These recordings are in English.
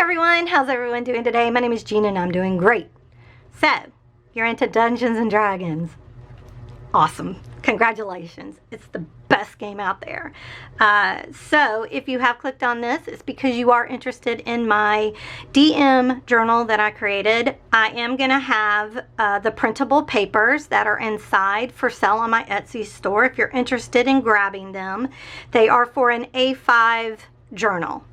everyone, how's everyone doing today? My name is Gina and I'm doing great. So, you're into Dungeons and Dragons. Awesome. Congratulations. It's the best game out there. So, if you have clicked on this, it's because you are interested in my DM journal that I created. I am going to have the printable papers that are inside for sale on my Etsy store if you're interested in grabbing them. They are for an A5 journal.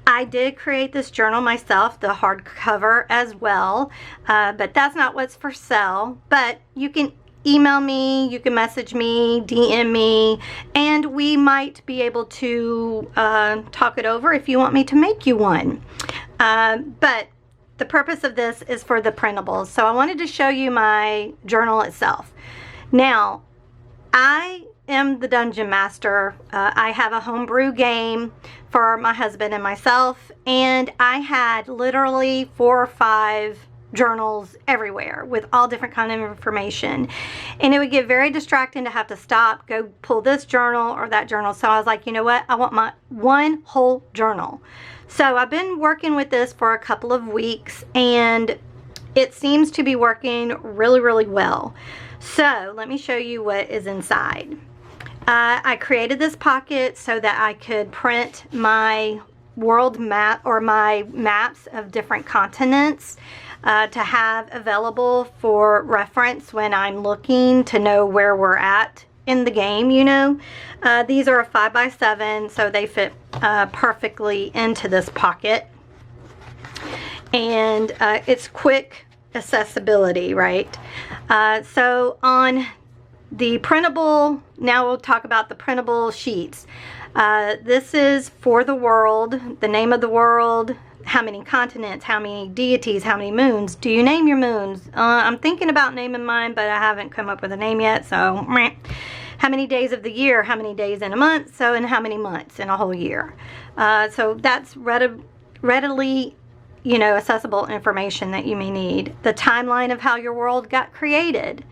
I did create this journal myself, the hardcover as well, but that's not what's for sale. But you can email me, you can message me, DM me, and we might be able to talk it over if you want me to make you one. But the purpose of this is for the printables. So I wanted to show you my journal itself. Now, I am the dungeon master. I have a homebrew game for my husband and myself, and I had literally 4 or 5 journals everywhere with all different kind of information, and it would get very distracting to have to stop, go pull this journal or that journal. So I was like, you know what, I want my one whole journal. So I've been working with this for a couple of weeks and it seems to be working really well. So let me show you what is inside. I created this pocket so that I could print my world map or my maps of different continents to have available for reference when I'm looking to know where we're at in the game, you know. These are a 5x7, so they fit perfectly into this pocket. And it's quick accessibility, right? So on the printable, now we'll talk about the printable sheets. This is for the world, the name of the world, how many continents, how many deities, how many moons. Do you name your moons? I'm thinking about naming mine, but I haven't come up with a name yet, so meh. How many days of the year, how many days in a month, so and how many months in a whole year. So that's readily, you know, accessible information that you may need. The timeline of how your world got created.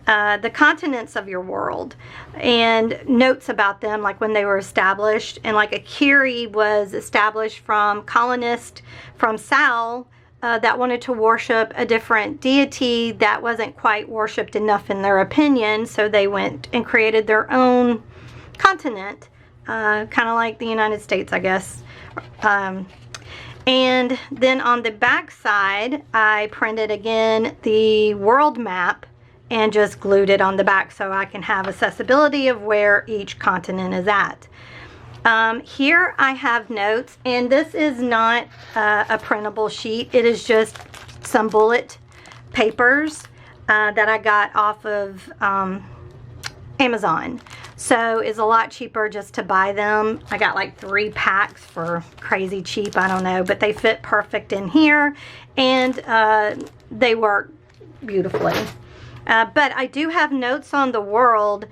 The continents of your world and notes about them, like when they were established. And like Akiri was established from colonists from Sal that wanted to worship a different deity that wasn't quite worshipped enough in their opinion, so they went and created their own continent, kind of like the United States, I guess. And then on the back side, I printed again the world map and just glued it on the back so I can have accessibility of where each continent is at. Here I have notes, and this is not a printable sheet. It is just some bullet papers that I got off of Amazon. So it's a lot cheaper just to buy them. I got like 3 packs for crazy cheap, I don't know, but they fit perfect in here, and they work beautifully. But I do have notes on the world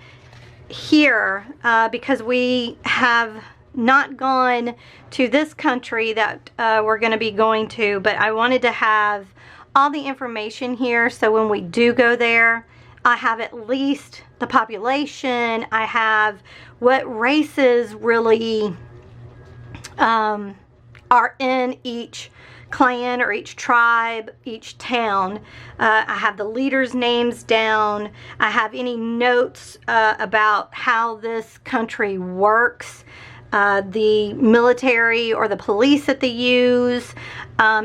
here because we have not gone to this country that we're going to be going to, but I wanted to have all the information here so when we do go there, I have at least the population, I have what races really are in each clan or each tribe, each town. I have the leaders' names down. I have any notes about how this country works, the military or the police that they use.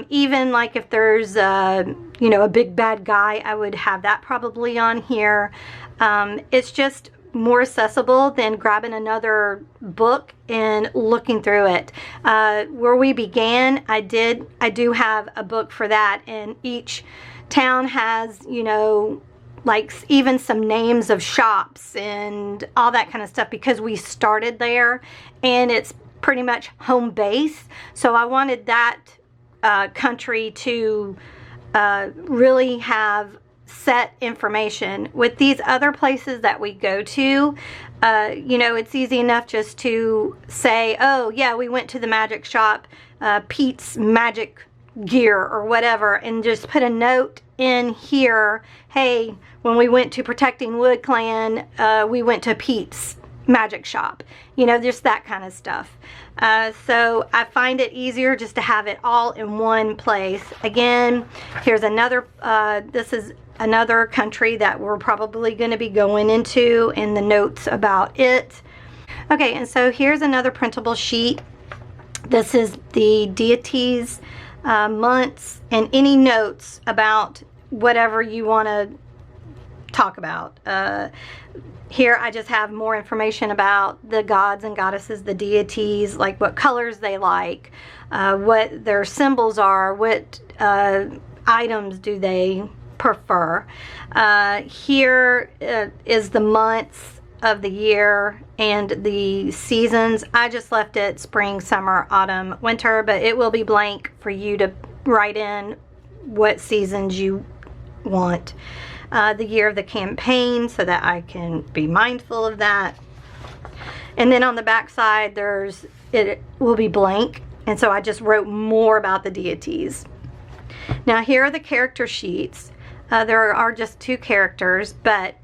Even like if there's you know, a big bad guy, I would have that probably on here. It's just more accessible than grabbing another book and looking through it. Where we began, I do have a book for that, and each town has, you know, like even some names of shops and all that kind of stuff because we started there and it's pretty much home base. So I wanted that country to really have set information. With these other places that we go to, you know, it's easy enough just to say, oh yeah, we went to the magic shop, Pete's Magic Gear or whatever, and just put a note in here, hey, when we went to Protecting Wood Clan, we went to Pete's magic shop, you know, just that kind of stuff. So I find it easier just to have it all in one place. Again, here's another, this is another country that we're probably going to be going into in the notes about it. Okay, and so here's another printable sheet. This is the deities, months, and any notes about whatever you want to talk about. Here I just have more information about the gods and goddesses, the deities, like what colors they like, what their symbols are, what items do they prefer. Here is the months of the year and the seasons. I just left it spring, summer, autumn, winter, but it will be blank for you to write in what seasons you want. The year of the campaign, so that I can be mindful of that. And then on the back side, it will be blank, and so I just wrote more about the deities. Now here are the character sheets. There are just 2 characters, but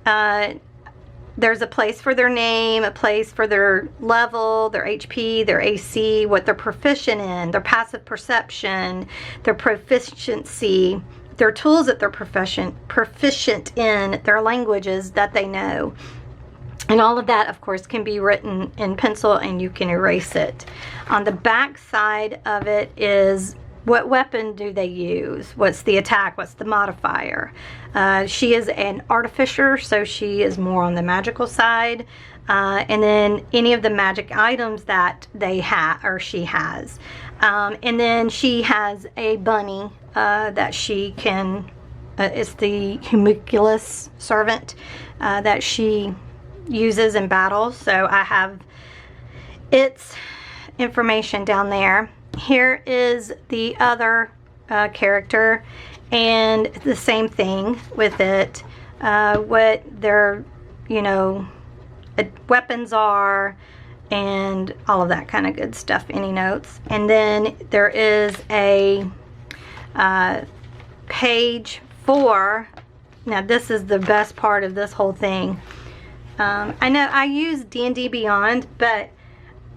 there's a place for their name, a place for their level, their HP, their AC, what they're proficient in, their passive perception, their proficiency, their tools that they're proficient in, their languages that they know. And all of that, of course, can be written in pencil, and you can erase it. On the back side of it is what weapon do they use? What's the attack? What's the modifier? She is an artificer, so she is more on the magical side. And then any of the magic items that they have or she has. And then she has a bunny that she can, it's the homunculus servant that she uses in battle. So I have its information down there. Here is the other character, and the same thing with it. What their, you know, weapons are, and all of that kind of good stuff. Any notes? And then there is a page 4. Now this is the best part of this whole thing. I know I use D&D Beyond, but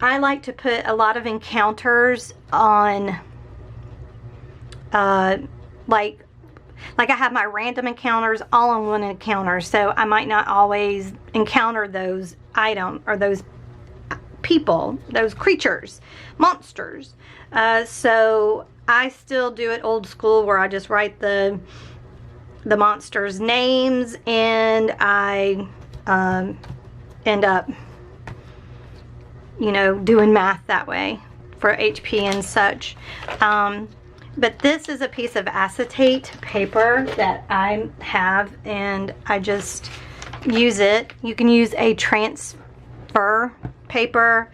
I like to put a lot of encounters on, like I have my random encounters all on one encounter, so I might not always encounter those items or those people, those creatures, monsters. So I still do it old school, where I just write the monsters' names, and I end up, you know, doing math that way for HP and such. But this is a piece of acetate paper that I have, and I just use it. You can use a transfer paper.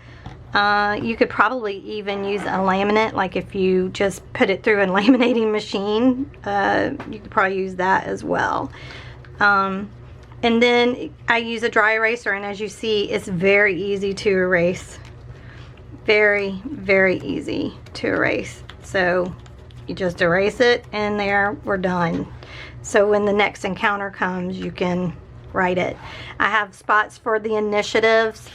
You could probably even use a laminate, like if you just put it through a laminating machine, you could probably use that as well. And then I use a dry eraser, and as you see, it's very easy to erase. Very, very easy to erase. So you just erase it, and there, we're done. So when the next encounter comes, you can write it. I have spots for the initiatives.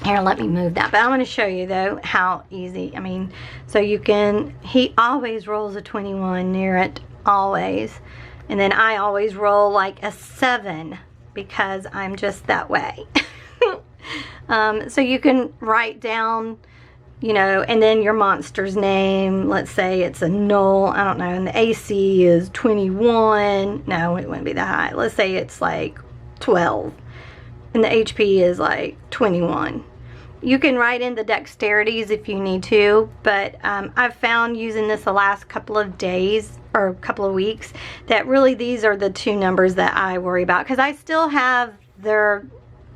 Here, let me move that. But I want to show you, though, how easy. I mean, so you can, he always rolls a 21 near it, always. And then I always roll like a 7 because I'm just that way. So you can write down, you know, and then your monster's name. Let's say it's a null, I don't know, and the AC is 21. No, it wouldn't be that high. Let's say it's like 12. And the HP is like 21. You can write in the dexterities if you need to, but I've found using this the last couple of days or a couple of weeks that really these are the 2 numbers that I worry about, because I still have their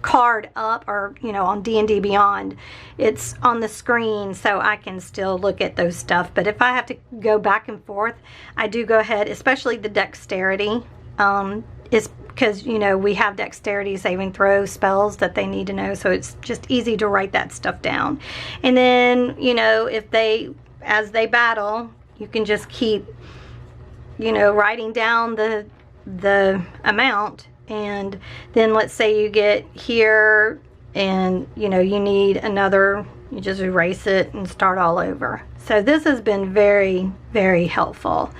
card up, or you know, on D&D Beyond it's on the screen, so I can still look at those stuff. But if I have to go back and forth, I do go ahead, especially the dexterity, is because, you know, we have dexterity saving throw spells that they need to know, so it's just easy to write that stuff down. And then, you know, if they, as they battle, you can just keep, you know, writing down the amount. And then let's say you get here, and you know, you need another, you just erase it and start all over. So this has been very, very helpful.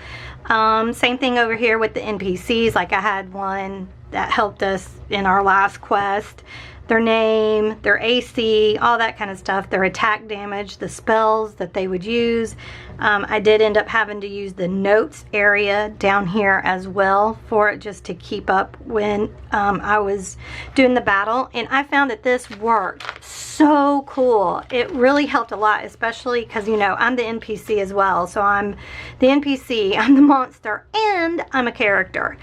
Same thing over here with the NPCs. Like I had one that helped us in our last quest. Their name, their AC, all that kind of stuff, their attack damage, the spells that they would use. I did end up having to use the notes area down here as well for it, just to keep up when I was doing the battle. And I found that this worked so cool. It really helped a lot, especially because, you know, I'm the NPC as well. So I'm the NPC, I'm the monster, and I'm a character.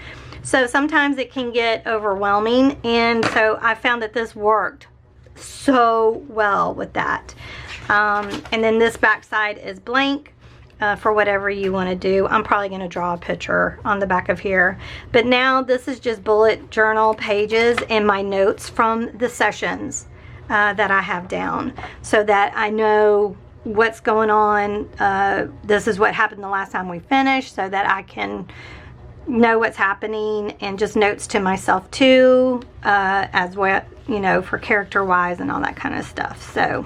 So sometimes it can get overwhelming, and so I found that this worked so well with that. And then this back side is blank for whatever you want to do. I'm probably going to draw a picture on the back of here. But now this is just bullet journal pages and my notes from the sessions that I have down, so that I know what's going on. This is what happened the last time we finished, so that I can know what's happening, and just notes to myself too, as well, you know, for character wise and all that kind of stuff. So,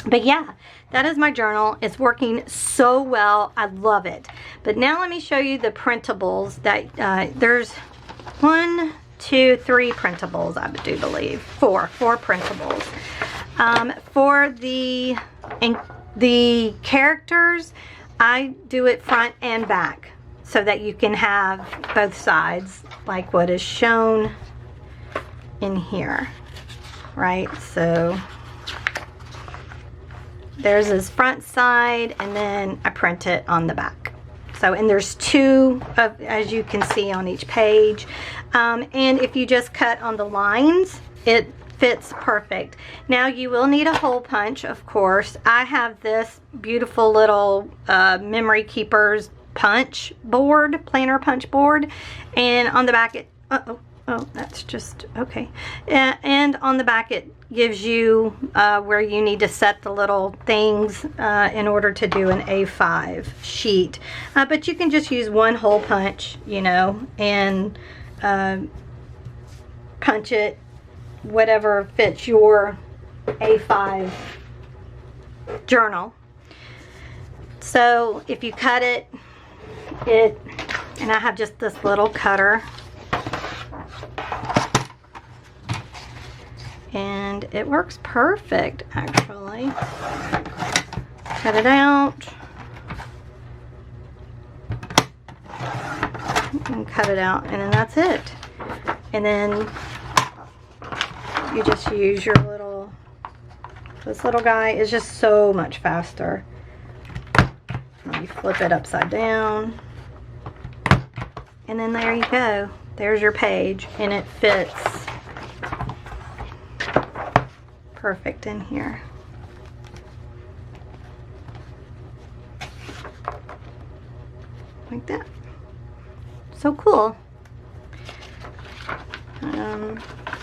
but yeah, that is my journal. It's working so well. I love it. But now let me show you the printables that there's 1, 2, 3 printables, I do believe. Four printables. For the characters, I do it front and back, so that you can have both sides, like what is shown in here, right? So there's this front side, and then I print it on the back. So, and there's 2 of, as you can see, on each page. And if you just cut on the lines, it fits perfect. Now you will need a hole punch, of course. I have this beautiful little Memory Keepers punch board, planner punch board, and on the back it, oh, that's just okay. And on the back it gives you where you need to set the little things in order to do an A5 sheet. But you can just use one hole punch, you know, and punch it whatever fits your A5 journal. So if you cut it, and I have just this little cutter, and it works perfect, actually. Cut it out and cut it out, and then that's it. And then you just use your little, this little guy is just so much faster. You flip it upside down, and then there you go. There's your page, and it fits perfect in here. Like that. So cool.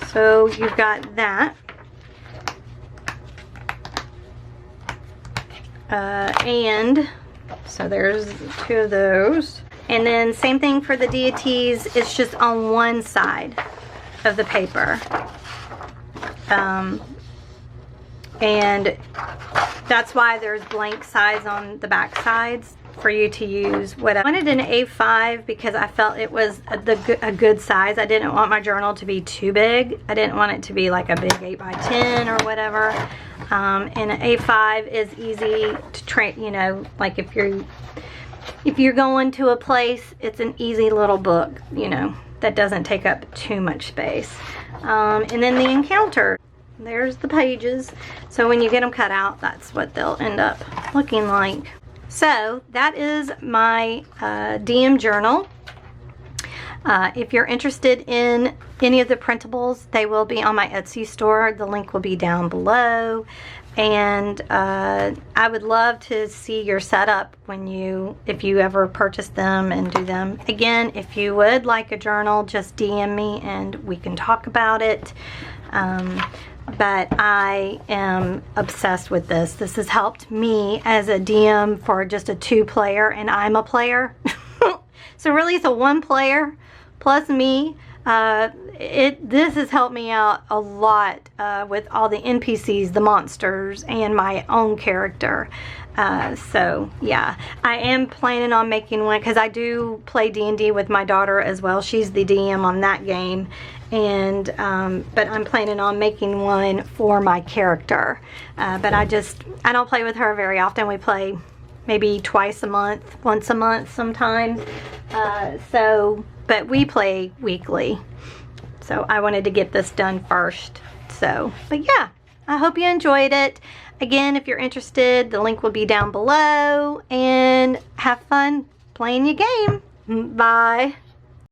So you've got that. And so there's 2 of those. And then same thing for the deities. It's just on one side of the paper. And that's why there's blank sides on the back sides for you to use. What I wanted an A5 because I felt it was a good size. I didn't want my journal to be too big. I didn't want it to be like a big 8x10 or whatever. And an A5 is easy to train, you know, like if you're going to a place, it's an easy little book, you know, that doesn't take up too much space. And then the encounter, there's the pages. So when you get them cut out, that's what they'll end up looking like. So that is my DM journal. If you're interested in any of the printables, they will be on my Etsy store. The link will be down below. And I would love to see your setup if you ever purchase them and do them. Again, if you would like a journal, just DM me and we can talk about it. But I am obsessed with this. This has helped me as a DM for just a 2-player, and I'm a player. So really it's a 1 player plus me. This has helped me out a lot with all the NPCs, the monsters, and my own character. So yeah, I am planning on making one because I do play D&D with my daughter as well. She's the DM on that game, and but I'm planning on making one for my character. But I don't play with her very often. We play maybe twice a month, once a month sometimes. But we play weekly. So I wanted to get this done first. So, but yeah, I hope you enjoyed it. Again, if you're interested, the link will be down below. And have fun playing your game. Bye.